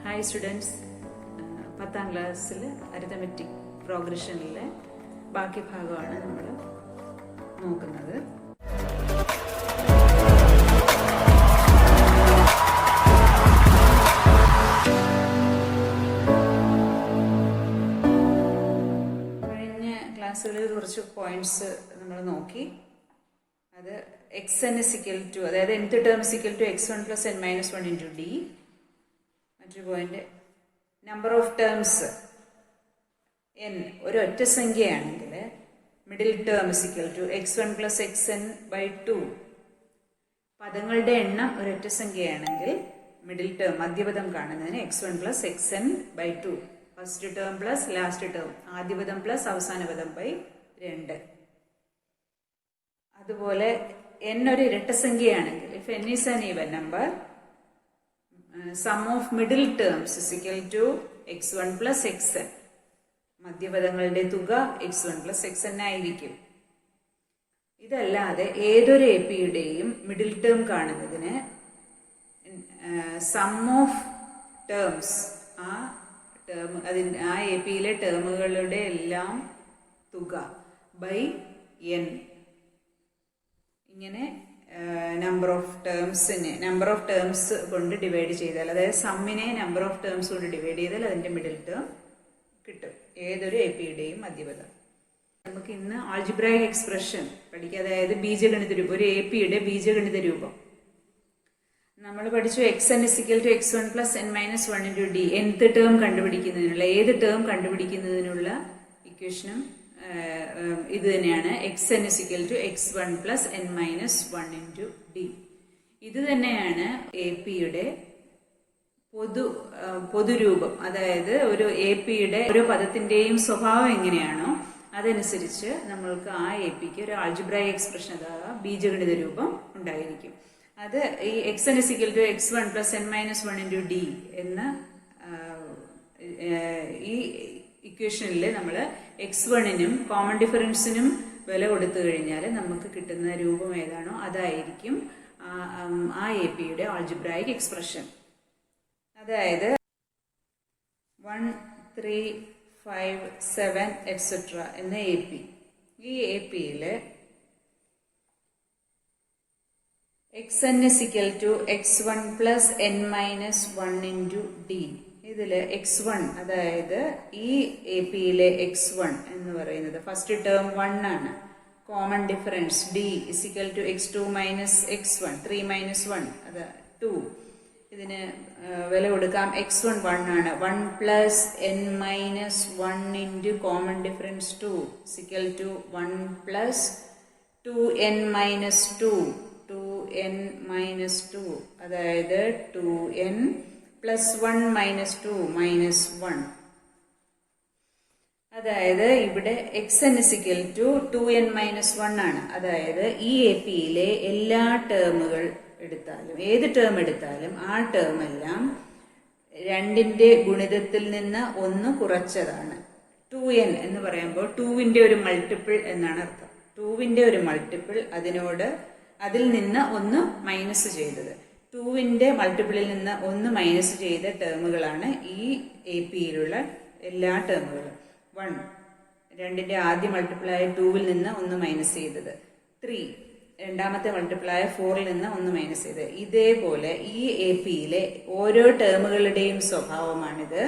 Hi students, 10ാം ക്ലാസ്സിൽ arithmetic പ്രോഗ്രഷനിലെ ബാക്കി ഭാഗമാണ് നമ്മൾ നോക്കുന്നത്. കഴിഞ്ഞ ക്ലാസ്സുകളിൽ കുറച്ച് പോയിന്റ്സ് നമ്മൾ നോക്കി. അത് xn is equal to, അതായത് nth term is equal to x1 plus n minus 1 into d. മറ്റൊരു point, number of terms n ഒരു ഒറ്റ സംഖ്യയാണെങ്കിൽ middle term is equal to x1 plus xn by 2. പദങ്ങളുടെ എണ്ണം ഒരൊറ്റ സംഖ്യയാണെങ്കിൽ മിഡിൽ ടേം മധ്യപദം കാണുന്നതിന് x1 plus xn by 2. First term plus last term, ആദ്യപദം plus അവസാന പദം ബൈ 2. അതുപോലെ n ഒരു ഇരട്ട സംഖ്യയാണെങ്കിൽ if n is an even number, sum of middle terms is equal to x1 plus xn. മധ്യപദങ്ങളുടെ തുക x1 plus xn ആയിരിക്കും. ഇതല്ലാതെ ഏതൊരു APയുടെയും മിഡിൽ ടേം കാണുന്നതിന് സം ഓഫ് ടേംസ്, ആ APയിലെ ടേമുകളുടെ എല്ലാം തുക ബൈ n. ഇങ്ങനെ നമ്പർ ഓഫ് ടേംസ് കൊണ്ട് ഡിവൈഡ് ചെയ്താൽ, അതായത് സമ്മിനെ നമ്പർ ഓഫ് ടേംസ് കൊണ്ട് ഡിവൈഡ് ചെയ്താൽ അതിന്റെ മിഡിൽ ടേം കിട്ടും, ഏതൊരു APയുടെയും മധ്യപദം. നമുക്ക് ഇന്ന് ആൾജിബ്രായിക് എക്സ്പ്രഷൻ പഠിക്കുക, അതായത് ബീജഗണിത രൂപം, ഒരു APയുടെ ബീജഗണിത രൂപം. നമ്മൾ പഠിച്ചു xn is equal to x1 plus n minus 1 into d. nth term കണ്ടുപിടിക്കുന്നതിനുള്ള, ഏത് ടേം കണ്ടുപിടിക്കുന്നതിനുള്ള ഇക്വേഷനും ഇത് തന്നെയാണ്. xn is equal to x1 plus n minus 1 into d. ഇത് തന്നെയാണ് APയുടെ പൊതുരൂപം. അതായത് ഒരു APയുടെ ഓരോ പദത്തിന്റെയും സ്വഭാവം എങ്ങനെയാണോ അതനുസരിച്ച് നമ്മൾക്ക് ആ APക്ക് ഒരു ആൾജിബ്രായിക് എക്സ്പ്രഷൻ, അഥവാ ബീജഗണിത രൂപം ഉണ്ടായിരിക്കും. അത് ഈ xn is equal to x1 plus n minus 1 into d എന്ന ഈ ഇക്വേഷനിൽ നമ്മൾ x1നും കോമൺ ഡിഫറൻസിനും വില കൊടുത്തു കഴിഞ്ഞാൽ നമുക്ക് കിട്ടുന്ന രൂപം ഏതാണോ അതായിരിക്കും ആ APയുടെ ആൾജിബ്രായിക് എക്സ്പ്രഷൻ. അതായത് 1, 3, 5, 7 എക്സെട്ര എന്ന AP. ഈ APയിൽ xn is equal to x1 plus n minus 1 into d. ഇതിൽ x1, അതായത് ഈ APയിലെ x1 എന്ന് പറയുന്നത് ഫസ്റ്റ് ടേം 1 ആണ്. Common difference d is equal to x2 minus x1, 3 minus 1 അത് 2. ഇതിന് വില കൊടുക്കാം. x1 1 ആണ്. 1 plus n minus 1 into common difference 2 is equal to 1 plus 2n minus 2, 2n minus 2, അതായത് 2n plus 1 minus 2 minus 1. അതായത് ഇവിടെ xn is equal to 2n minus 1 ആണ്. അതായത് ഈ APയിലെ എല്ലാ ടേമുകൾ എടുത്താലും, ഏത് ടേം എടുത്താലും ആ ടേം എല്ലാം 2ന്റെ ഗുണിതത്തിൽ നിന്ന് 1 കുറച്ചതാണ്. 2n എന്ന് പറയുമ്പോൾ 2വിന്റെ ഒരു മൾട്ടിപ്പിൾ എന്നാണ് അർത്ഥം. 2വിന്റെ ഒരു മൾട്ടിപ്പിൾ, അതിൽ നിന്ന് 1 മൈനസ് ചെയ്തത്. 2വിന്റെ മൾട്ടിപ്പിളിൽ നിന്ന് 1 മൈനസ് ചെയ്ത ടേമുകളാണ് ഈ APയിലുള്ള എല്ലാ ടേമുകളും. 1, 2ന്റെ ആദ്യ മൾട്ടിപ്പിളായ 2വിൽ നിന്ന് 1 മൈനസ് ചെയ്തത്. 3, രണ്ടാമത്തെ മൾട്ടിപ്പിളായ 4ൽ നിന്ന് 1 മൈനസ് ചെയ്തത്. ഇതേപോലെ ഈ APയിലെ ഓരോ ടേമുകളുടെയും സ്വഭാവമാണിത്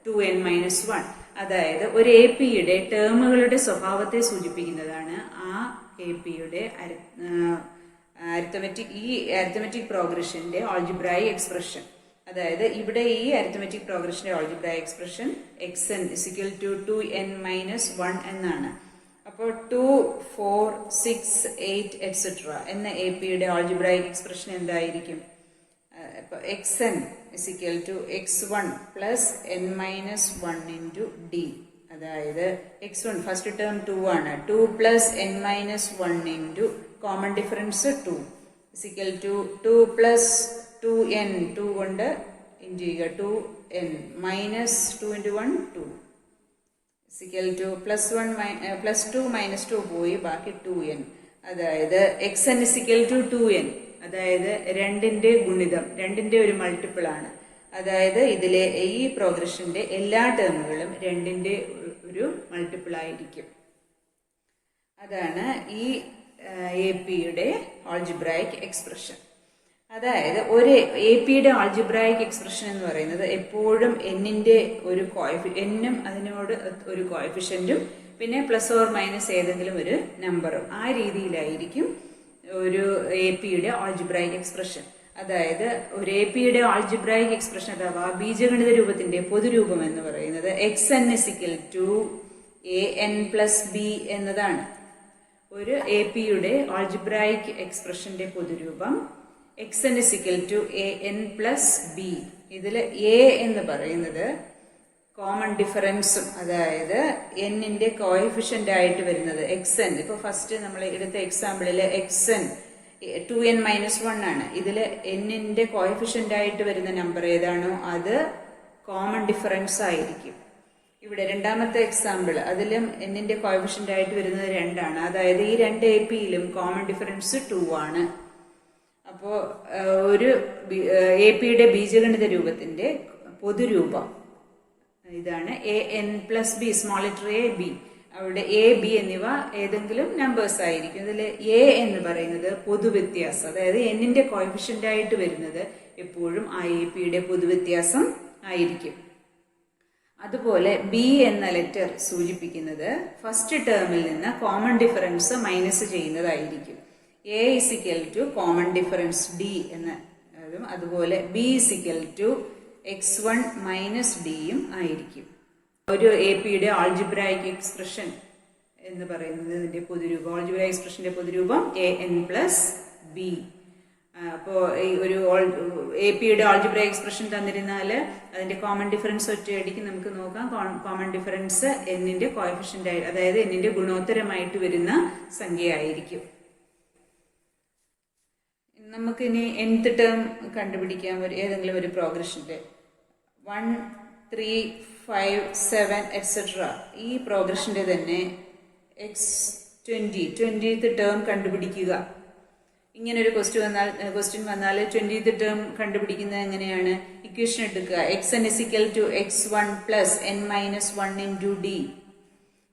2n minus 1. അതായത് ഒരു APയുടെ ടേമുകളുടെ സ്വഭാവത്തെ സൂചിപ്പിക്കുന്നതാണ് ആ APയുടെ അരിത്തമെറ്റിക് പ്രോഗ്രഷന്റെ ആൾജിബ്രായിക് എക്സ്പ്രഷൻ. അതായത് ഇവിടെ ഈ അരിത്തമെറ്റിക് പ്രോഗ്രഷന്റെ algebraic expression xn is equal to 2n minus 1 എന്നാണ്. അപ്പോൾ 2, 4, 6, 8 എക്സെട്ര എന്ന APയുടെ ആൾജിബ്രായിക് എക്സ്പ്രഷൻ എന്തായിരിക്കും? xn is equal to x1 plus n minus 1 into d. അതായത് x1 ഫസ്റ്റ് ടേം 2 ആണ്. 2 plus n minus 1 into common difference 2 is equal to 2 plus 2n, 2 കൊണ്ട് into ചെയ്യുക, 2n minus 2 into 1 2 is equal to plus 2 minus 2 പോയി, ബാക്കി 2n. അതായത് xn is equal to 2n. അതായത് 2ന്റെ ഗുണിതം, 2ന്റെ ഒരു മൾട്ടിപ്പിൾ ആണ്. അതായത് ഇതിലെ ഈ പ്രോഗ്രഷന്റെ എല്ലാ ടേമുകളും 2ന്റെ ഒരു മൾട്ടിപ്പിൾ ആയിരിക്കും. അതാണ് ഈ AP-യുടെ ആൾജിബ്രായിക് എക്സ്പ്രഷൻ. അതായത് ഒരു AP-യുടെ ആൾജിബ്രായിക് എക്സ്പ്രഷൻ എന്ന് പറയുന്നത് എപ്പോഴും n-ന്റെ ഒരു n-ഉം അതിനോട് ഒരു കോഎഫിഷ്യന്റും പിന്നെ പ്ലസ് ഓർ മൈനസ് ഏതെങ്കിലും ഒരു നമ്പറും ആ രീതിയിലായിരിക്കും ഒരു AP-യുടെ ആൾജിബ്രായിക് എക്സ്പ്രഷൻ. അതായത് ഒരു AP-യുടെ ആൾജിബ്രായിക് എക്സ്പ്രഷൻ അഥവാ ബീജഗണിത രൂപത്തിന്റെ പൊതുരൂപം എന്ന് പറയുന്നത് xn = an+b എന്നതാണ്. ഒരു AP-യുടെ ആൾജിബ്രായിക് എക്സ്പ്രഷന്റെ പൊതുരൂപം xn = an+b. ഇതില് a എന്ന് പറയുന്നത് കോമൺ ഡിഫറൻസും, അതായത് n-ന്റെ കോഎഫിഷ്യന്റ് ആയിട്ട് വരുന്നത് xn. ഇപ്പൊ ഫസ്റ്റ് നമ്മൾ എടുത്ത എക്സാമ്പിളില് xn 2n-1 ആണ്. ഇതില് n-ന്റെ കോഎഫിഷ്യന്റ് ആയിട്ട് വരുന്ന നമ്പർ ഏതാണോ അത് കോമൺ ഡിഫറൻസ് ആയിരിക്കും. ഇവിടെ രണ്ടാമത്തെ എക്സാമ്പിൾ, അതിലും n-ന്റെ കോഎഫിഷ്യന്റ് ആയിട്ട് വരുന്നത് 2 ആണ്. അതായത് ഈ രണ്ട് AP-യിലും കോമൺ ഡിഫറൻസ് 2 ആണ്. അപ്പോ ഒരു AP-യുടെ ബീജഗണിത രൂപത്തിന്റെ പൊതുരൂപം ഇതാണ് an+b, small letter a b. അവിടെ a b എന്നിവ ഏതെങ്കിലും നമ്പേഴ്സ് ആയിരിക്കും. ഇതിൽ a എന്ന് പറയുന്നത് പൊതുവ്യത്യാസം, അതായത് n-ന്റെ കോഎഫിഷ്യന്റ് ആയിട്ട് വരുന്നത് എപ്പോഴും ആ AP-യുടെ പൊതുവ്യത്യാസം ആയിരിക്കും. അതുപോലെ b എന്ന ലെറ്റർ സൂചിപ്പിക്കുന്നത് ഫസ്റ്റ് ടേമിൽ നിന്ന് കോമൺ ഡിഫറൻസ് മൈനസ് ചെയ്യുന്നതായിരിക്കും. a = കോമൺ ഡിഫറൻസ് d എന്നതും അതുപോലെ b = x1 - d-യും ആയിരിക്കും. ഒരു AP-യുടെ ആൾജിബ്രായിക് എക്സ്പ്രഷൻ എന്ന് പറയുന്നത് ഇതിന്റെ പൊതുരൂപം, ആൾജിബ്രായിക് എക്സ്പ്രഷന്റെ പൊതുരൂപം an+b. അപ്പോ ഈ ഒരു AP-യുടെ ആൾജിബ്രായിക് എക്സ്പ്രഷൻ തന്നിരുന്നാൽ അതിന്റെ കോമൺ ഡിഫറൻസ് ഒറ്റയടിക്ക് നമുക്ക് നോക്കാം. കോമൺ ഡിഫറൻസ് n-ന്റെ കോഎഫിഷ്യന്റ് ആയി, അതായത് n-ന്റെ ഗുണോത്തരമായിട്ട് വരുന്ന സംഖ്യയായിരിക്കും. നമുക്കിനി nth ടേം കണ്ടുപിടിക്കാം ഏതെങ്കിലും ഒരു പ്രോഗ്രഷന്റെ 1, 3, 5, 7 etc. ഈ പ്രോഗ്രഷന്റെ തന്നെ x20th ടേം കണ്ടുപിടിക്കുക. ഇങ്ങനെ ഒരു ക്വസ്റ്റ്യൻ വന്നാൽ 20th ടേം കണ്ടുപിടിക്കുന്നത് എങ്ങനെയാണ്? ഇക്വേഷൻ എടുക്കുക. xn = x1 + n-1 × d.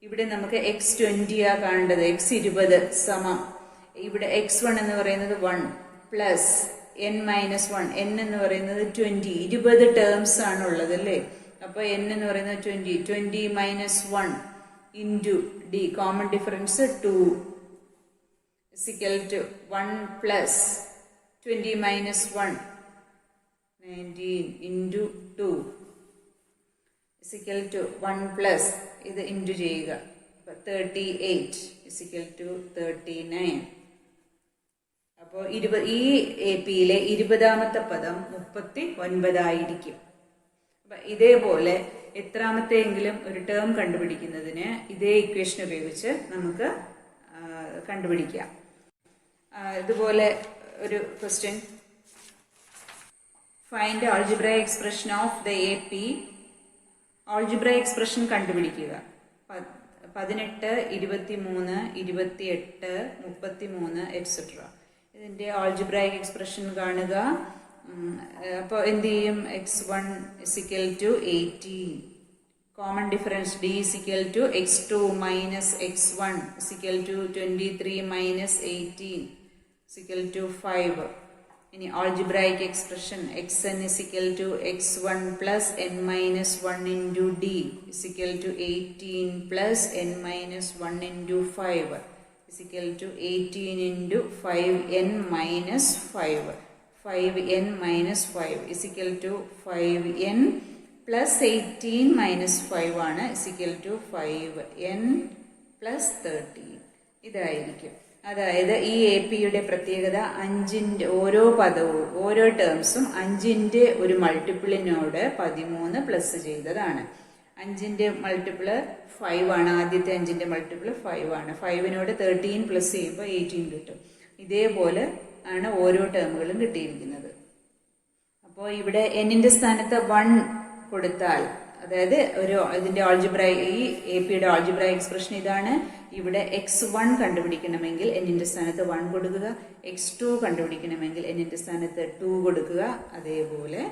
ഇവിടെ നമുക്ക് x20 ആ കാണേണ്ടത്. x20 സമം ഇവിടെ x1 എന്ന് പറയുന്നത് 1 പ്ലസ് n-1, n എന്ന് പറയുന്നത് 20. 20 ടേംസ് ആണ് ഉള്ളത് അല്ലേ? അപ്പൊ n എന്ന് പറയുന്നത് 20 - 1 into d, common difference 2 = 1 plus 20 - 1 19 into 2 = 1 plus ഇത് ഇൻറ്റു ചെയ്യുക. 38 = 39. അപ്പോൾ ഈ AP-യിലെ 20ാമത്തെ പദം 39 ആയിരിക്കും. അപ്പൊ ഇതേപോലെ എത്രാമത്തെയെങ്കിലും ഒരു ടേം കണ്ടുപിടിക്കുന്നതിന് ഇതേ ഇക്വേഷൻ ഉപയോഗിച്ച് നമുക്ക് കണ്ടുപിടിക്കാം. ഇതുപോലെ ഒരു question, find algebraic expression of the AP. Algebraic expression കണ്ടുപിടിക്കുക. 18, 23, 28, 33 etc. ഇതിന്റെ ആൾജിബ്രായിക് എക്സ്പ്രഷൻ കാണുക. അപ്പോൾ എന്ത് ചെയ്യും? x1 = 18, common difference d = x2 - x1 = 23 - 18 = 5. ഇനി algebraic expression xn = x1 + n-1 × d = 18 + n-1 × 5 = 18 × 5n - 5. 5n - 5 = 5n + 18 - 5 ആണ് = 5n + 13. ഇതായിരിക്കും. അതായത് ഈ AP-യുടെ പ്രത്യേകത 5ന്റെ ഓരോ പദവും ഓരോ ടേംസും 5ന്റെ ഒരു മൾട്ടിപ്പിളിനോട് 13 പ്ലസ് ചെയ്തതാണ്. 5ന്റെ മൾട്ടിപ്പിള് 5 ആണ്. ആദ്യത്തെ 5ന്റെ മൾട്ടിപ്പിള് 5 ആണ്. 5നോട് 13 പ്ലസ് ചെയ്യുമ്പോൾ 18 കിട്ടും. ഇതേപോലെ ആണ് ഓരോ ടേമുകളും കിട്ടിയിരിക്കുന്നത്. അപ്പോൾ ഇവിടെ n-ന്റെ സ്ഥാനത്ത് 1 കൊടുത്താൽ, അതായത് ഇതിന്റെ ആൾജിബ്രായിക് ഈ AP-യുടെ ആൾജിബ്രായിക് എക്സ്പ്രഷൻ ഇതാണ്. ഇവിടെ x1 കണ്ടുപിടിക്കണമെങ്കിൽ n-ന്റെ സ്ഥാനത്ത് 1 കൊടുക്കുക. x2 കണ്ടുപിടിക്കണമെങ്കിൽ n-ന്റെ സ്ഥാനത്ത് 2 കൊടുക്കുക. അതേപോലെ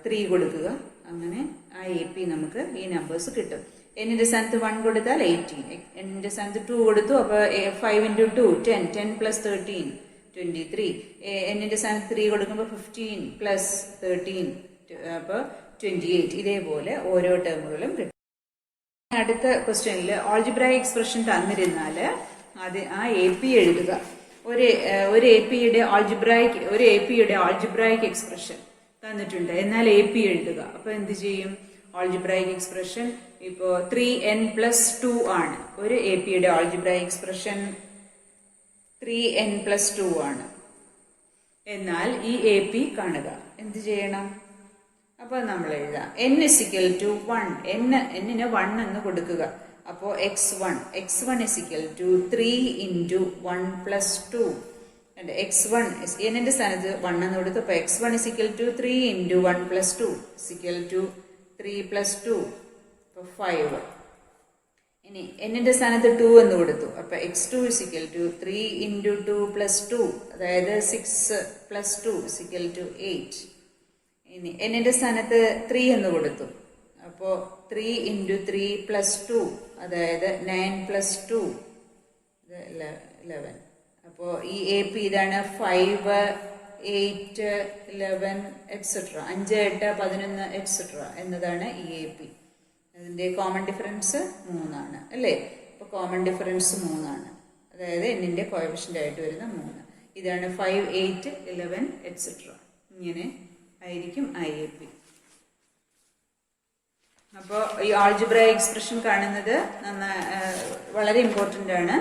3 കൊടുക്കുക. അങ്ങനെ ആ എ പി നമുക്ക് ഈ നമ്പേഴ്സ് കിട്ടും. എന്നിന്റെ സ്ഥാനത്ത് 1 കൊടുത്താൽ 18, എന്നിന്റെ സ്ഥാനത്ത് 2 കൊടുത്തു, അപ്പോൾ 5 into 2 10, 10 plus 13 23, എന്നിന്റെ സ്ഥാനത്ത് 3 കൊടുക്കുമ്പോൾ 15 plus 13 അപ്പോൾ 28. ഇതേപോലെ ഓരോ ടേമുകളും കിട്ടും. അടുത്ത ക്വസ്റ്റ്യനിൽ ആൾജിബ്രായിക് എക്സ്പ്രഷൻ തന്നിരുന്നാൽ അത് ആ എ പി എഴുതുക. ഒരു എ പിയുടെ ആൾജിബ്രായിക് എക്സ്പ്രഷൻ തന്നിട്ടുണ്ട്, എന്നാൽ എ പി എഴുതുക. അപ്പൊ എന്ത് ചെയ്യും? ആൾജിബ്രായിക് എക്സ്പ്രഷൻ ഇപ്പോൾ 3n+2 ആണ്. ഒരു എ പിയുടെ ആൾജിബ്രായിക് എക്സ്പ്രഷൻ 3n+2 ആണ്. എന്നാൽ ഈ എ പി കാണുക. എന്ത് ചെയ്യണം? അപ്പൊ നമ്മൾ എഴുതാം n = 1. എന്നിന് 1 എന്ന് കൊടുക്കുക. അപ്പോൾ x1 = 3 into 1 plus 2. x1 എന്നിന്റെ സ്ഥാനത്ത് 1 എന്ന് കൊടുത്തു. അപ്പൊ x1 = 3 into 1 plus 2 = 3 plus 2, 5. ഇനി എന്നിന്റെ സ്ഥാനത്ത് 2 എന്ന് കൊടുത്തു. അപ്പൊ x2 = 3 into 2 plus 2, അതായത് 6 plus 2 = 8. ഇനി എന്നിന്റെ സ്ഥാനത്ത് 3 എന്ന് കൊടുത്തു. അപ്പോൾ 3 into 3 plus 2, അതായത് 9 plus 2 11. അപ്പോൾ ഈ എ പി ഇതാണ്. 5 8 11 എക്സെട്ര 5 8 11 എക്സെട്ര എന്നതാണ് ഈ എ പി. അതിന്റെ കോമൺ ഡിഫറൻസ് 3 ആണ് അല്ലേ? അപ്പോൾ കോമൺ ഡിഫറൻസ് 3 ആണ്, അതായത് എന്നിന്റെ കോഎഫിഷ്യന്റ് ആയിട്ട് വരുന്ന 3. ഇതാണ് 5 8 11 എക്സെട്ര. ഇങ്ങനെ ആയിരിക്കും ഐ എ പി. അപ്പോൾ ഈ ആൾജിബ്രായിക് എക്സ്പ്രഷൻ കാണുന്നത് വളരെ ഇമ്പോർട്ടൻ്റ് ആണ്.